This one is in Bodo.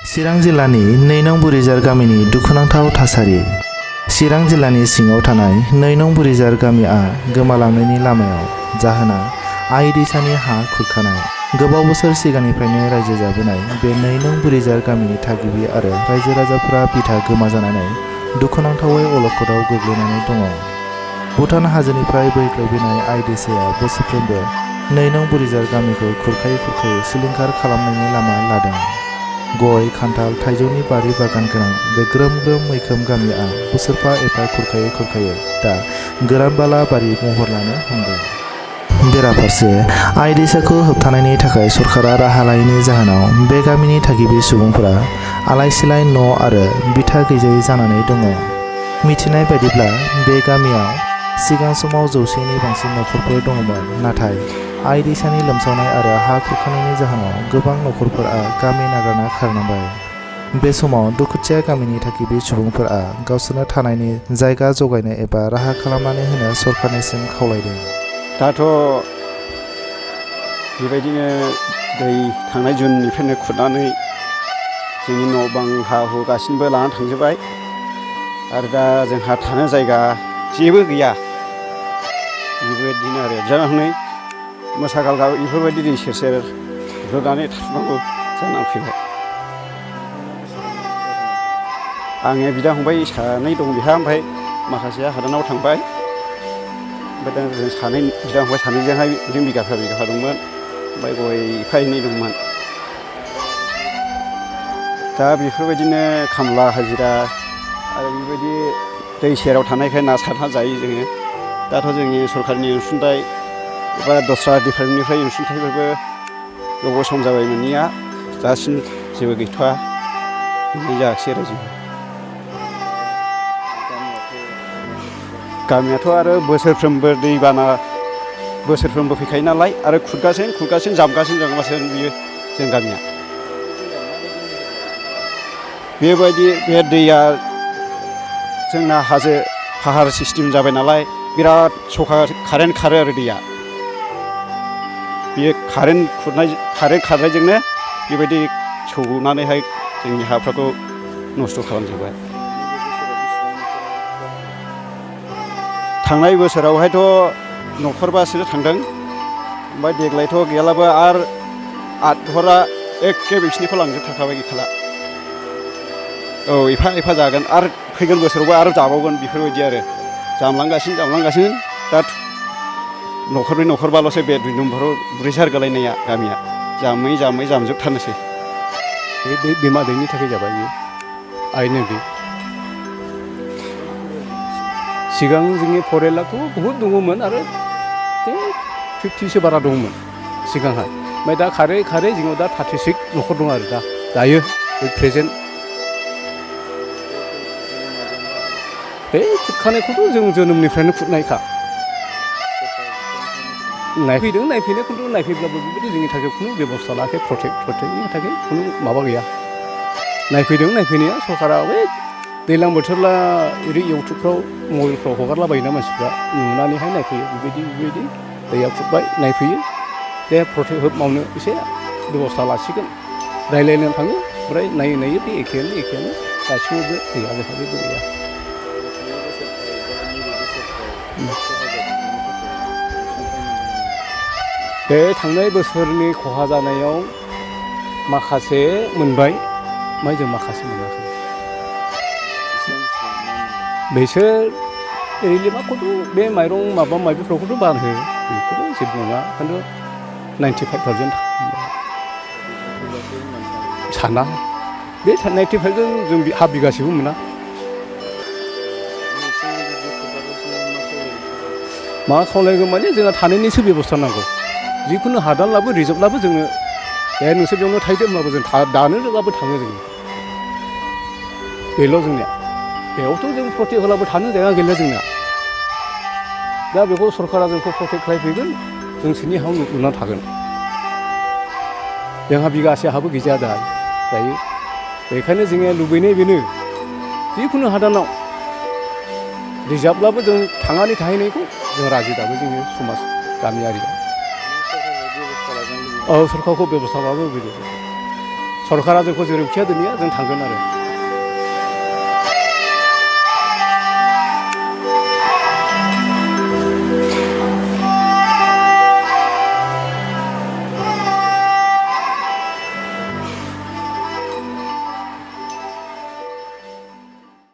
चिरां जिल्लानि 2 नं बुरिजार गामिनि दुखुनांथाव थासारि। चिरां जिल्लानि सिङाव थानाय 2 नं बुरिजार गामिया गोमालांनायनि लामायाव। जाहोना आइ दैसानि हा खुरखानाय। गोबाव बोसोर सिगांनिफ्रायनो रायजो जाबोनाय बे 2 नं बुरिजार गामिनि थागिबि आरो रायजो राजाफोरा बिथा गोमाजानानै दुखुनांथावै अलखदाव गोग्लैनानै दङ। भुटान हाजोनिफ्राय बोहैख्लायबोनाय आइ दैसाया बोसोरफ्रोमबो 2 नं बुरिजार गामिखौ खुरखायै खुरखायै सिलिंखार खालामनायनि लामा लादों। गय, खान्थाल, थाइजौनि बारि बागान गोनां बे ग्रोम ग्रोम मैखोम गामिया बोसोरफा एफा खुरखायै खुरखायै दा गोरान बाला बारि महर लानो हमदों। बेराफारसे आइ दैसाखौ होबथानायनि थाखाय सरकारा राहा लायैनि जाहोनाव बे गामिनि थागिबि सुबुंफोरा आलाय सिलाय न' आरो बिथा गैजायै जानानै दङ। मिथिनाय बायदिब्ला बे गामियाव सिगां समाव 100नि बांसिन नखरफोर दङमोन, नाथाय आइ दैसानि लोमसावनाय आरो हा खुरखानायनि जाहोनाव गोबां नखरफोरा गामि नागारना खारनांबाय। बे समाव दुखुथिया गामिनि थागिबि सुबुंफोरा गावसोरनो थानायनि जायगा जगायनो एबा राहा खालामनानै होनो सरकारनिसिम खावलायदों। दाथ' बेबायदिनो दै थांनाय जुननिफ्रायनो खुरनानै जोंनि न' बां हा हु गासिबो लानानै थांजोब्बाय आरो दा जोंहा थानो जायगा जेबो गैया। बेबायदिनो आरो जानानै मोसा गालगाब बेफोरबायदि दै सेर सेर रोगानानै थाथ'नांगौ जानानै फैबाय। आङो बिदा फंबाय 2 दं बेहा, ओमफ्राय माखासेया हादानाव थांबाय। ओमफ्राय दा जों 2 बिदा फंबाय 2जोंहाय जों बिगाफा दंमोन, ओमफ्राय गय एफा एनै दंमोन। दा बेफोरबायदिनो खामला हाजिरा आरो बेबायदि दै सेराव थानायखाय ना सारना जायो जोङो। दाथ' जोंनि सरकारनि अनसुंथाइ एबा दस्रा डिपार्टमेन्टनिफ्राय अनसुंथाइफोरबो गोबाव सम जाबाय मोनैया, दासिम जेबो गैथ'वा, मोननाय जायाखिसै आरो जेबो। गामियाथ' आरो बोसोरफ्रोमबो दैबाना बोसोरफ्रोमबो फैखायो नालाय, आरो खुरगासिनो जामगासिनो बियो जों गामिया। बेबायदि बे दैया जोंना हाजो फाहार सिस्टेम जाबाय नालाय, बिराद सखा कारेन्ट खारो आरो दैया। बे कारेन्ट खारनायजोंनो बेबायदि सौनानैहाय जोंनि हाफोरखौ नस्थ' खालामजोब्बाय। थांनाय बोसोरावहायथ' न'खरबासो थांदों, ओमफ्राय देग्लायथ' गैयालाबो आरो 8 नखरा एखे बिसिनिखौ लांजोबथारखाबाय गैखाला। औ एफा जागोन, आरो फैगोन बोसोरावबो आरो जाबावगोन, बेफोरबायदि आरो जामलांगासिनो। दा न'खरब्रै न'खरबाल'सो बे 2 नम्बराव बुरैसार गोलैनाया गामिया जामै जामजोबथारनोसै। बे बिमा दैनि थाखाय जाबाय बेयो आइनो दै। सिगां जोंनि फरेलाथ' बहुद दङमोन, आरो 50सो बारा दङमोन सिगांहाय। ओमफ्राय दा खारै जोंनाव दा 36 नखर दं आरो दायो प्रेजेन्ट। बे खुरखानायखौथ' जों जोनोमनिफ्रायनो खुरनायखा। नायफैनाय खिन्थु नायफैब्लाबो बेबायदि जोंनि थाखाय खुनु बेबस्था लायाखै, प्रटेक्टनि थाखाय खुनु माबा गैया। नायफैनाया सरकारा बे दैज्लां बोथोरला ओरै इउटुबफ्राव मबाइलफ्राव हगारलाबायोना मानसिफ्रा, नुनानैहाय नायफैयो। बेबायदि दैया खुरबाय, नायफैयो, दे प्रटेक्ट मावनो एसे बेबस्था लासिगोन रायज्लायनो थाङो, ओमफ्राय नायै बे एखेयानो गासिबो गैया, जोंहा जेबो गैया। बे थांनाय बोसोरनि खहा जानायाव माखासे मोनबाय, ओमफ्राय जों माखासे मोनाखै। बिसोर ओरैलेमाखौथ' बे माइरं माबिफोरखौथ' बानहो, बेखौथ' जेबो नङा, खिन्थु 95% साना। बे 95 जों हा बिगासेबो मोना। मा खावलायगोन माने जोंहा थानायनिसो बेबस्था नांगौ। जिखुनु हादानलाबो रिजर्भलाबो जोंनो नोंसोर बेयावनो थाहैदो होनब्लाबो जों दानोबाबो थाङो जोङो। बेल' जोंनिया। बेयावथ' जों प्रटेक्ट होलाबो थानो जायगा गैला जोंना। दा बेखौ सरकारा जोंखौ प्रटेक्ट खालामफैगोन, जों सोरनि हायाव लुनानै थागोन। जोंहा बिगासे हाबो गैजाया दायो। बेखायनो जोंनिया लुबैनाय बेनो, जिखुनु हादानाव रिजार्भब्लाबो जों थांनानै थाहैनायखौ जों राजि दाबो जोंनि समाज गामियारिया। औ सरकारखौ बेबस्था लानो लुबैदों। सरकारा जोंखौ जेरैखि होदोनिया जों थांगोन आरो